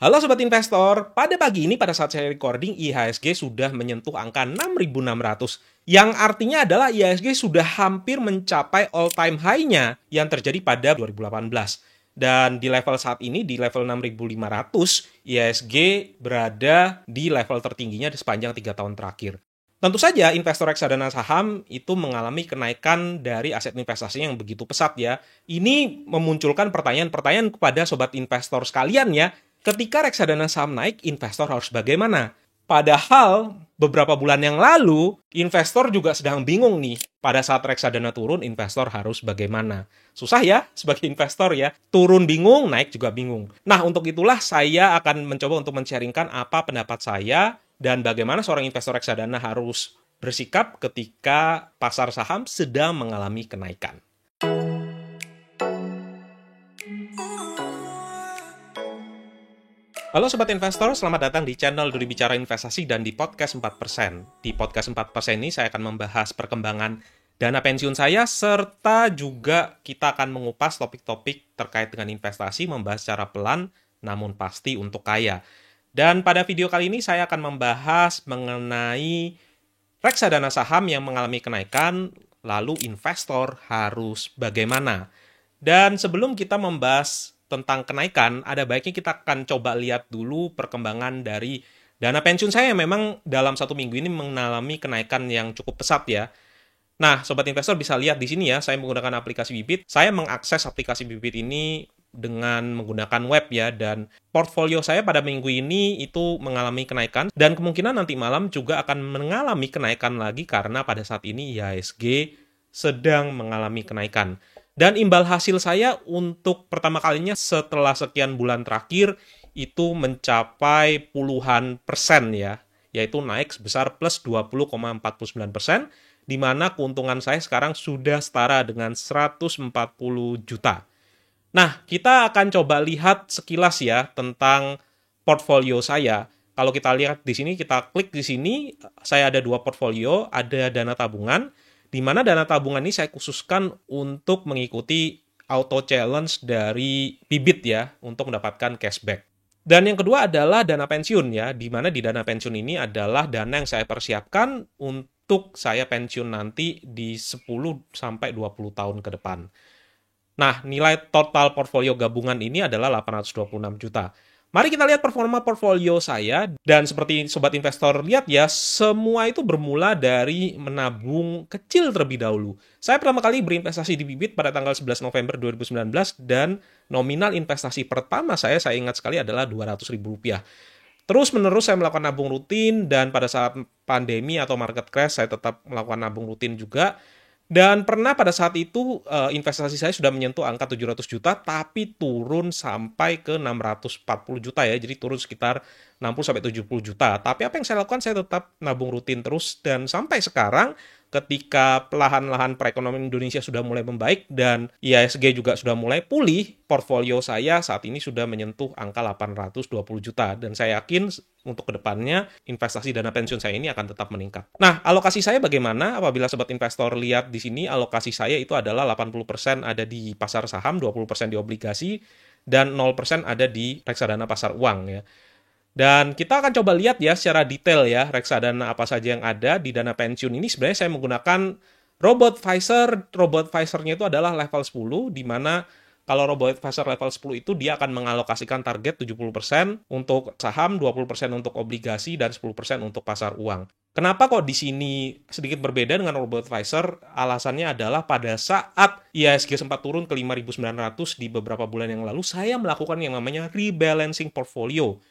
Halo Sobat Investor, pada pagi ini pada saat saya recording IHSG sudah menyentuh angka 6.600 yang artinya adalah IHSG sudah hampir mencapai all time high-nya yang terjadi pada 2018. Dan di level saat ini, di level 6.500, IHSG berada di level tertingginya di sepanjang 3 tahun terakhir. Tentu saja investor reksadana saham itu mengalami kenaikan dari aset investasinya yang begitu pesat ya. Ini memunculkan pertanyaan-pertanyaan kepada sobat investor sekalian ya. Ketika reksadana saham naik, investor harus bagaimana? Padahal beberapa bulan yang lalu, investor juga sedang bingung nih. Pada saat reksadana turun, investor harus bagaimana? Susah ya sebagai investor ya. Turun bingung, naik juga bingung. Nah, untuk itulah saya akan mencoba untuk men-sharingkan apa pendapat saya dan bagaimana seorang investor reksadana harus bersikap ketika pasar saham sedang mengalami kenaikan. Halo Sobat Investor, selamat datang di channel Duri Bicara Investasi dan di podcast 4%. Di podcast 4% ini saya akan membahas perkembangan dana pensiun saya, serta juga kita akan mengupas topik-topik terkait dengan investasi, membahas secara pelan namun pasti untuk kaya. Dan pada video kali ini saya akan membahas mengenai reksadana saham yang mengalami kenaikan, lalu investor harus bagaimana. Dan sebelum kita membahas tentang kenaikan, ada baiknya kita akan coba lihat dulu perkembangan dari dana pensiun saya yang memang dalam 1 minggu ini mengalami kenaikan yang cukup pesat ya. Nah, sobat investor bisa lihat di sini ya, saya menggunakan aplikasi Bibit. Saya mengakses aplikasi Bibit ini dengan menggunakan web ya, dan portfolio saya pada minggu ini itu mengalami kenaikan, dan kemungkinan nanti malam juga akan mengalami kenaikan lagi karena pada saat ini IHSG sedang mengalami kenaikan. Dan imbal hasil saya untuk pertama kalinya setelah sekian bulan terakhir itu mencapai puluhan persen ya, yaitu naik sebesar plus 20,49%, di mana keuntungan saya sekarang sudah setara dengan 140 juta. Nah, kita akan coba lihat sekilas ya tentang portfolio saya. Kalau kita lihat di sini, kita klik di sini, saya ada 2 portfolio, ada dana tabungan, di mana dana tabungan ini saya khususkan untuk mengikuti auto challenge dari Bibit ya, untuk mendapatkan cashback. Dan yang kedua adalah dana pensiun ya, di mana di dana pensiun ini adalah dana yang saya persiapkan untuk saya pensiun nanti di 10-20 tahun ke depan. Nah, nilai total portfolio gabungan ini adalah 826 juta. Mari kita lihat performa portfolio saya, dan seperti sobat investor lihat ya, semua itu bermula dari menabung kecil terlebih dahulu. Saya pertama kali berinvestasi di Bibit pada tanggal 11 November 2019, dan nominal investasi pertama saya ingat sekali adalah Rp200.000. Terus menerus saya melakukan nabung rutin, dan pada saat pandemi atau market crash saya tetap melakukan nabung rutin juga. Dan pernah pada saat itu investasi saya sudah menyentuh angka 700 juta, tapi turun sampai ke 640 juta ya, jadi turun sekitar 60-70 juta. Tapi apa yang saya lakukan, saya tetap nabung rutin terus, dan sampai sekarang ketika perlahan-lahan perekonomian Indonesia sudah mulai membaik dan IHSG juga sudah mulai pulih, portfolio saya saat ini sudah menyentuh angka 820 juta. Dan saya yakin untuk kedepannya investasi dana pensiun saya ini akan tetap meningkat. Nah, alokasi saya bagaimana? Apabila sobat investor lihat di sini, alokasi saya itu adalah 80% ada di pasar saham, 20% di obligasi, dan 0% ada di reksadana pasar uang ya. Dan kita akan coba lihat ya secara detail ya reksadana apa saja yang ada di dana pensiun ini. Sebenarnya saya menggunakan Robot Advisor. Robot Advisor-nya itu adalah level 10, di mana kalau Robot Advisor level 10 itu dia akan mengalokasikan target 70% untuk saham, 20% untuk obligasi, dan 10% untuk pasar uang. Kenapa kok di sini sedikit berbeda dengan Robot Advisor? Alasannya adalah pada saat IHSG sempat turun ke 5.900 di beberapa bulan yang lalu, saya melakukan yang namanya rebalancing portfolio,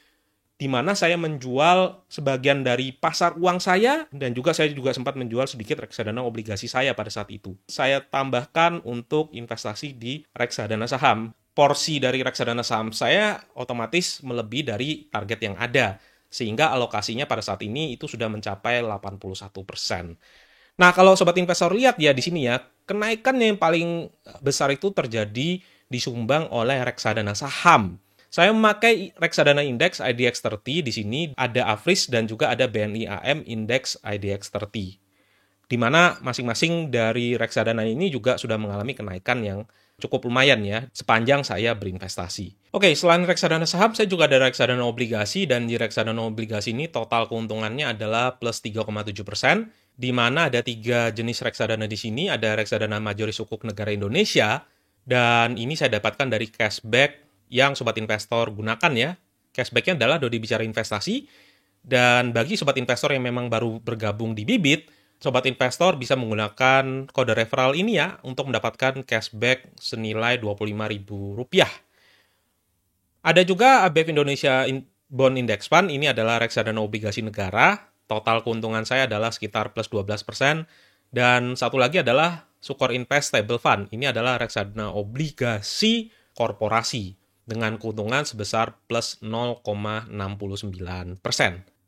di mana saya menjual sebagian dari pasar uang saya, dan juga saya juga sempat menjual sedikit reksadana obligasi saya pada saat itu. Saya tambahkan untuk investasi di reksadana saham. Porsi dari reksadana saham saya otomatis melebihi dari target yang ada, sehingga alokasinya pada saat ini itu sudah mencapai 81%. Nah, kalau sobat investor lihat ya di sini ya, kenaikan yang paling besar itu terjadi disumbang oleh reksadana saham. Saya memakai reksadana indeks IDX30, di sini ada AFRIS dan juga ada BNI AM Index IDX30. Di mana masing-masing dari reksadana ini juga sudah mengalami kenaikan yang cukup lumayan ya, sepanjang saya berinvestasi. Oke, selain reksadana saham, saya juga ada reksadana obligasi, dan di reksadana obligasi ini total keuntungannya adalah plus 3,7%, di mana ada 3 jenis reksadana di sini. Ada reksadana majoris sukuk negara Indonesia, dan ini saya dapatkan dari cashback yang sobat investor gunakan ya. Cashbacknya adalah Dodi Bicara Investasi, dan bagi sobat investor yang memang baru bergabung di Bibit, sobat investor bisa menggunakan kode referral ini ya untuk mendapatkan cashback senilai Rp25.000. Ada juga ABF Indonesia Bond Index Fund, ini adalah reksadana obligasi negara. Total keuntungan saya adalah sekitar plus 12%. Dan satu lagi adalah Sukor Invest Stable Fund. Ini adalah reksadana obligasi korporasi dengan keuntungan sebesar plus 0,69%.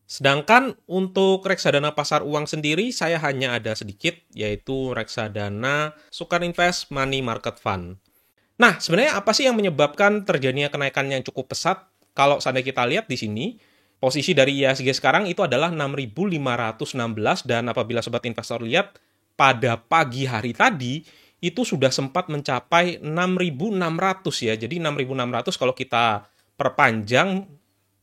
Sedangkan untuk reksadana pasar uang sendiri, saya hanya ada sedikit, yaitu reksadana Sukor Invest Money Market Fund. Nah, sebenarnya apa sih yang menyebabkan terjadinya kenaikan yang cukup pesat? Kalau seandainya kita lihat di sini, posisi dari IHSG sekarang itu adalah 6.516, dan apabila sobat investor lihat, pada pagi hari tadi, itu sudah sempat mencapai 6.600 ya. Jadi 6.600 kalau kita perpanjang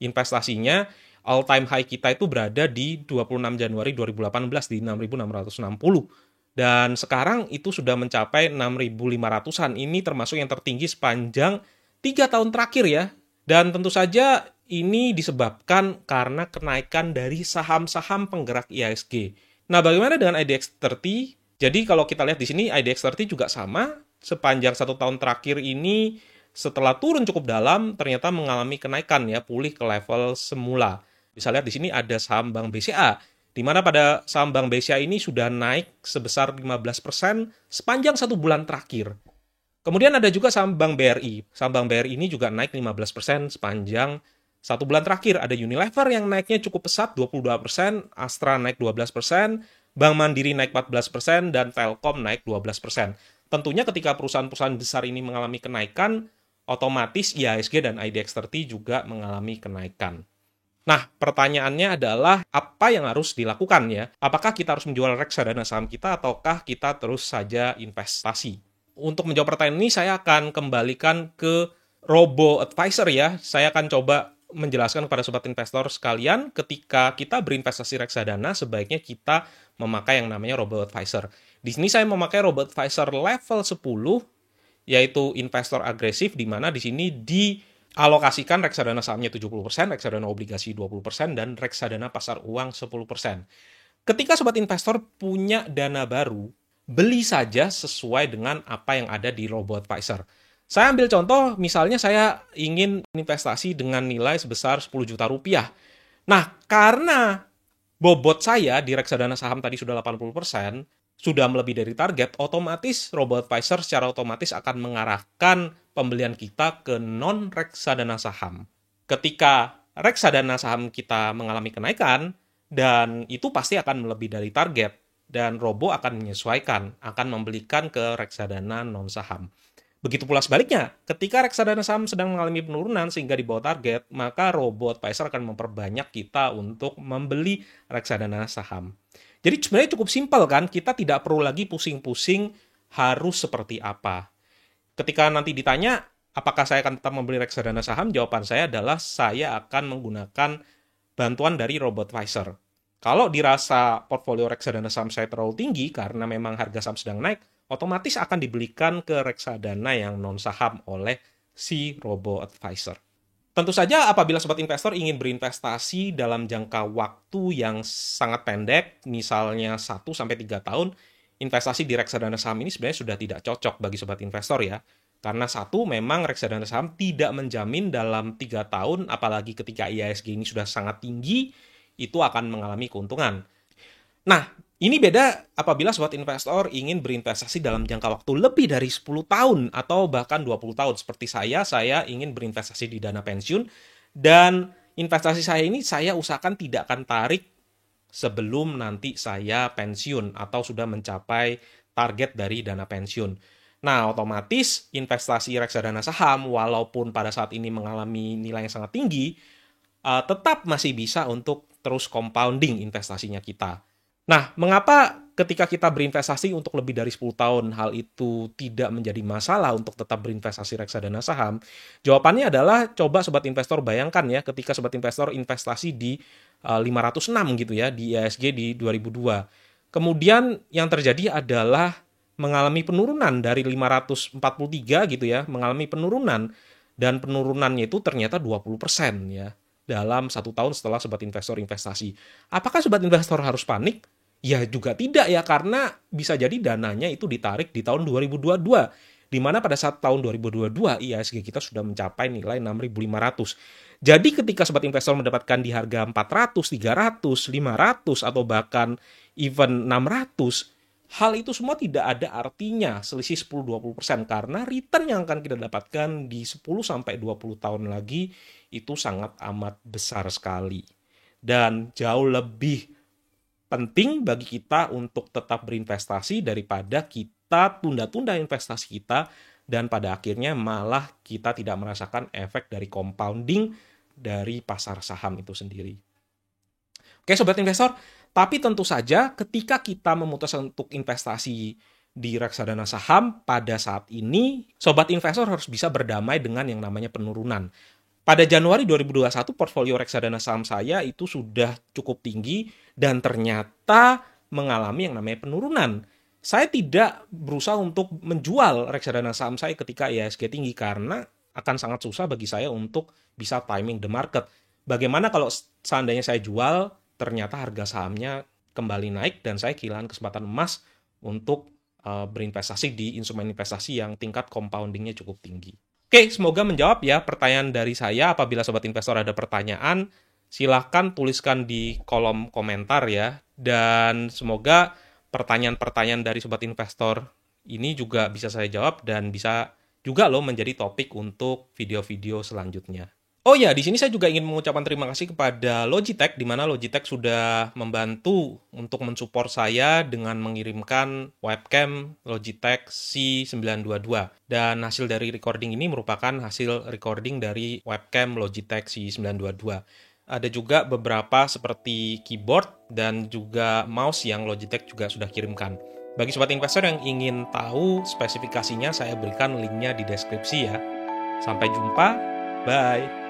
investasinya, all time high kita itu berada di 26 Januari 2018 di 6.660. Dan sekarang itu sudah mencapai 6.500-an. Ini termasuk yang tertinggi sepanjang 3 tahun terakhir ya. Dan tentu saja ini disebabkan karena kenaikan dari saham-saham penggerak IHSG. Nah, bagaimana dengan IDX 30? Jadi kalau kita lihat di sini, IDX 30 juga sama. Sepanjang 1 tahun terakhir ini, setelah turun cukup dalam, ternyata mengalami kenaikan ya, pulih ke level semula. Bisa lihat di sini ada saham Bank BCA, di mana pada saham Bank BCA ini sudah naik sebesar 15% sepanjang 1 bulan terakhir. Kemudian ada juga saham Bank BRI. Saham Bank BRI ini juga naik 15% sepanjang 1 bulan terakhir. Ada Unilever yang naiknya cukup pesat, 22%, Astra naik 12%, Bank Mandiri naik 14%, dan Telkom naik 12%. Tentunya ketika perusahaan-perusahaan besar ini mengalami kenaikan, otomatis IHSG dan IDX 30 juga mengalami kenaikan. Nah, pertanyaannya adalah apa yang harus dilakukan ya? Apakah kita harus menjual reksadana saham kita ataukah kita terus saja investasi? Untuk menjawab pertanyaan ini, saya akan kembalikan ke Robo Advisor ya. Saya akan coba menjelaskan kepada sobat investor sekalian, ketika kita berinvestasi reksadana, sebaiknya kita memakai yang namanya Robo Advisor. Di sini saya memakai Robo Advisor level 10, yaitu investor agresif, di mana di sini alokasikan reksadana sahamnya 70%, reksadana obligasi 20%, dan reksadana pasar uang 10%. Ketika sobat investor punya dana baru, beli saja sesuai dengan apa yang ada di Robo Advisor. Saya ambil contoh, misalnya saya ingin investasi dengan nilai sebesar 10 juta rupiah. Nah, karena bobot saya di reksadana saham tadi sudah 80%, sudah melebihi dari target, otomatis Robo Advisor secara otomatis akan mengarahkan pembelian kita ke non-reksadana saham. Ketika reksadana saham kita mengalami kenaikan, dan itu pasti akan melebihi dari target, dan Robo akan menyesuaikan, akan membelikan ke reksadana non-saham. Begitu pula sebaliknya, ketika reksadana saham sedang mengalami penurunan sehingga di bawah target, maka Robo Advisor akan memperbanyak kita untuk membeli reksadana saham. Jadi sebenarnya cukup simpel kan, kita tidak perlu lagi pusing-pusing harus seperti apa. Ketika nanti ditanya, apakah saya akan tetap membeli reksadana saham? Jawaban saya adalah saya akan menggunakan bantuan dari Robo Advisor. Kalau dirasa portfolio reksadana saham saya terlalu tinggi karena memang harga saham sedang naik, otomatis akan dibelikan ke reksadana yang non-saham oleh si Robo Advisor. Tentu saja apabila sobat investor ingin berinvestasi dalam jangka waktu yang sangat pendek, misalnya 1-3 tahun, investasi di reksadana saham ini sebenarnya sudah tidak cocok bagi sobat investor ya. Karena satu, memang reksadana saham tidak menjamin dalam 3 tahun, apalagi ketika IHSG ini sudah sangat tinggi, itu akan mengalami keuntungan. Nah, ini beda apabila sobat investor ingin berinvestasi dalam jangka waktu lebih dari 10 tahun atau bahkan 20 tahun. Seperti saya ingin berinvestasi di dana pensiun, dan investasi saya ini saya usahakan tidak akan tarik sebelum nanti saya pensiun atau sudah mencapai target dari dana pensiun. Nah, otomatis investasi reksadana saham walaupun pada saat ini mengalami nilai yang sangat tinggi, tetap masih bisa untuk terus compounding investasinya kita. Nah, mengapa ketika kita berinvestasi untuk lebih dari 10 tahun hal itu tidak menjadi masalah untuk tetap berinvestasi reksadana saham? Jawabannya adalah coba sobat investor bayangkan ya ketika sobat investor investasi di 506 gitu ya di IHSG di 2002. Kemudian yang terjadi adalah mengalami penurunan dari 543 gitu ya, mengalami penurunan dan penurunannya itu ternyata 20% ya dalam 1 tahun setelah sobat investor investasi. Apakah sobat investor harus panik? Ya juga tidak ya, karena bisa jadi dananya itu ditarik di tahun 2022, di mana pada saat tahun 2022 IHSG kita sudah mencapai nilai 6.500. Jadi ketika sobat investor mendapatkan di harga 400, 300, 500 atau bahkan even 600, hal itu semua tidak ada artinya selisih 10-20% karena return yang akan kita dapatkan di 10-20 tahun lagi itu sangat amat besar sekali. Dan jauh lebih penting bagi kita untuk tetap berinvestasi daripada kita tunda-tunda investasi kita dan pada akhirnya malah kita tidak merasakan efek dari compounding dari pasar saham itu sendiri. Oke sobat investor, tapi tentu saja ketika kita memutuskan untuk investasi di reksadana saham pada saat ini, sobat investor harus bisa berdamai dengan yang namanya penurunan. Pada Januari 2021, portfolio reksadana saham saya itu sudah cukup tinggi dan ternyata mengalami yang namanya penurunan. Saya tidak berusaha untuk menjual reksadana saham saya ketika IHSG tinggi karena akan sangat susah bagi saya untuk bisa timing the market. Bagaimana kalau seandainya saya jual, ternyata harga sahamnya kembali naik dan saya kehilangan kesempatan emas untuk berinvestasi di instrumen investasi yang tingkat compoundingnya cukup tinggi. Oke, semoga menjawab ya pertanyaan dari saya. Apabila sobat investor ada pertanyaan, silahkan tuliskan di kolom komentar ya. Dan semoga pertanyaan-pertanyaan dari sobat investor ini juga bisa saya jawab dan bisa juga loh menjadi topik untuk video-video selanjutnya. Oh ya, di sini saya juga ingin mengucapkan terima kasih kepada Logitech, di mana Logitech sudah membantu untuk mensupport saya dengan mengirimkan webcam Logitech C922. Dan hasil dari recording ini merupakan hasil recording dari webcam Logitech C922. Ada juga beberapa seperti keyboard dan juga mouse yang Logitech juga sudah kirimkan. Bagi sobat investor yang ingin tahu spesifikasinya, saya berikan linknya di deskripsi ya. Sampai jumpa, bye!